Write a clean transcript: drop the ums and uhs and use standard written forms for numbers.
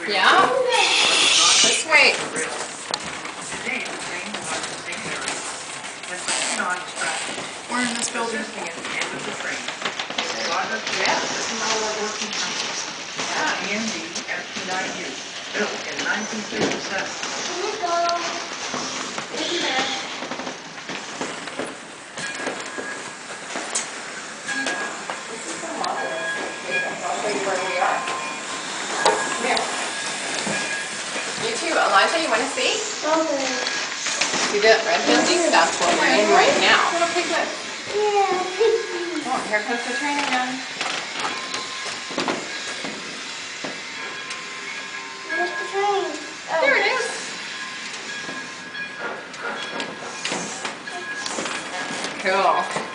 Yeah? This way. We're in this building. Yeah, this is all our working campus. Yeah. EMD FPIU, built in 1937. Here we go. Thank you, Dad. This is the model. I'll show you where we are. Here. You too, Elijah, you want to see? Okay. See the red building? That's what we're in right now. Little piglet. Yeah. Oh, here comes the train again. Where's the train? Oh. There it is. Cool.